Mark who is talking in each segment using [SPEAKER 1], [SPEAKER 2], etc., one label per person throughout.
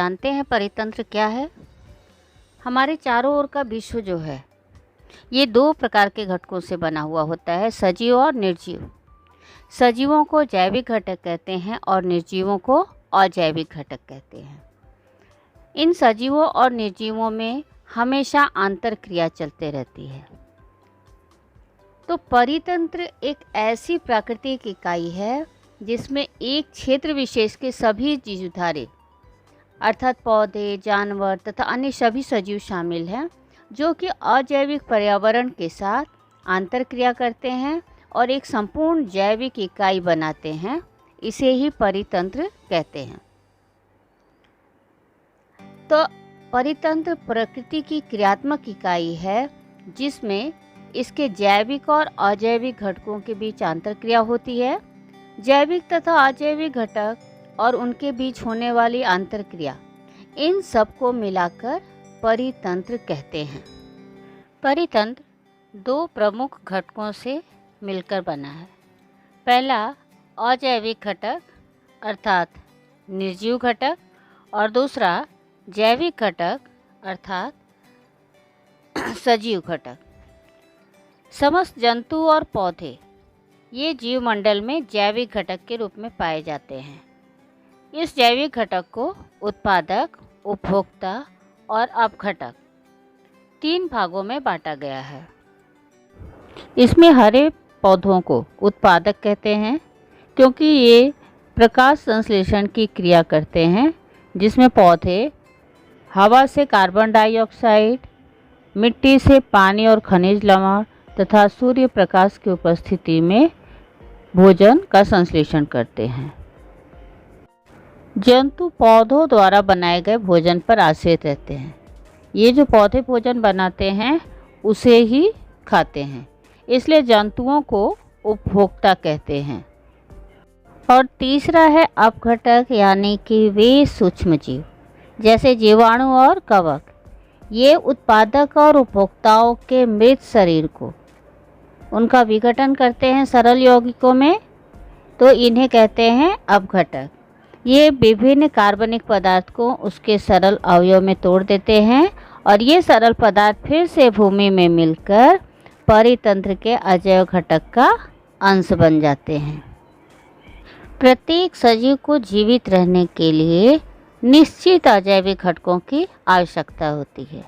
[SPEAKER 1] जानते हैं परितंत्र क्या है? हमारे चारों ओर का विश्व जो है ये दो प्रकार के घटकों से बना हुआ होता है, सजीव और निर्जीव। सजीवों को जैविक घटक कहते हैं और निर्जीवों को अजैविक घटक कहते हैं। इन सजीवों और निर्जीवों में हमेशा आंतर क्रिया चलते रहती है। तो परितंत्र एक ऐसी प्राकृतिक इकाई है जिसमें एक क्षेत्र विशेष के सभी जीवधारी अर्थात पौधे, जानवर तथा अन्य सभी सजीव शामिल हैं, जो कि अजैविक पर्यावरण के साथ आंतर क्रिया करते हैं और एक संपूर्ण जैविक इकाई बनाते हैं। इसे ही परितंत्र कहते हैं। तो परितंत्र प्रकृति की क्रियात्मक इकाई है जिसमें इसके जैविक और अजैविक घटकों के बीच आंतर क्रिया होती है। जैविक तथा अजैविक घटक और उनके बीच होने वाली आंतर क्रिया, इन सब को मिलाकर परितंत्र कहते हैं। परितंत्र दो प्रमुख घटकों से मिलकर बना है। पहला अजैविक घटक अर्थात निर्जीव घटक और दूसरा जैविक घटक अर्थात सजीव घटक। समस्त जंतु और पौधे ये जीवमंडल में जैविक घटक के रूप में पाए जाते हैं। इस जैविक घटक को उत्पादक, उपभोक्ता और अपघटक तीन भागों में बांटा गया है। इसमें हरे पौधों को उत्पादक कहते हैं क्योंकि ये प्रकाश संश्लेषण की क्रिया करते हैं, जिसमें पौधे हवा से कार्बन डाइऑक्साइड, मिट्टी से पानी और खनिज लवण तथा सूर्य प्रकाश की उपस्थिति में भोजन का संश्लेषण करते हैं। जंतु पौधों द्वारा बनाए गए भोजन पर आश्रित रहते हैं। ये जो पौधे भोजन बनाते हैं उसे ही खाते हैं, इसलिए जंतुओं को उपभोक्ता कहते हैं। और तीसरा है अपघटक, यानी कि वे सूक्ष्म जीव जैसे जीवाणु और कवक। ये उत्पादक और उपभोक्ताओं के मृत शरीर को उनका विघटन करते हैं सरल यौगिकों में, तो इन्हें कहते हैं अपघटक। ये विभिन्न कार्बनिक पदार्थ को उसके सरल अवयव में तोड़ देते हैं और ये सरल पदार्थ फिर से भूमि में मिलकर परितंत्र के अजैव घटक का अंश बन जाते हैं। प्रत्येक सजीव को जीवित रहने के लिए निश्चित अजैविक घटकों की आवश्यकता होती है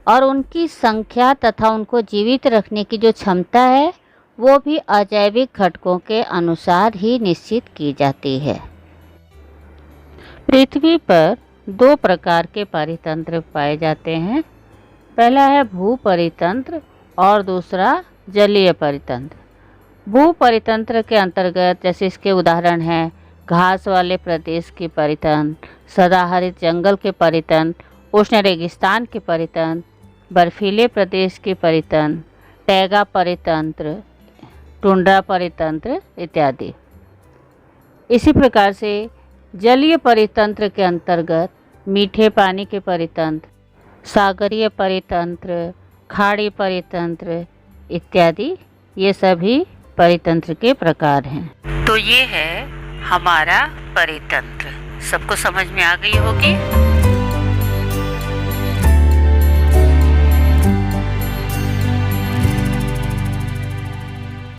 [SPEAKER 1] और उनकी संख्या तथा उनको जीवित रखने की जो क्षमता है वो भी अजैविक घटकों के अनुसार ही निश्चित की जाती है। पृथ्वी पर दो प्रकार के परितंत्र पाए जाते हैं। पहला है भू परितंत्र और दूसरा जलीय परितंत्र। भू परितंत्र के अंतर्गत जैसे इसके उदाहरण हैं घास वाले प्रदेश के परितंत्र, सदाहरित जंगल के परितंत्र, उष्ण रेगिस्तान के परितंत्र, बर्फीले प्रदेश के परितंत्र, टैगा परितंत्र, टुंड्रा परितंत्र इत्यादि। इसी प्रकार से जलीय परितंत्र के अंतर्गत मीठे पानी के परितंत्र, सागरीय परितंत्र, खाड़ी परितंत्र इत्यादि ये सभी परितंत्र के प्रकार हैं। तो ये है हमारा परितंत्र। सबको समझ में आ गई होगी।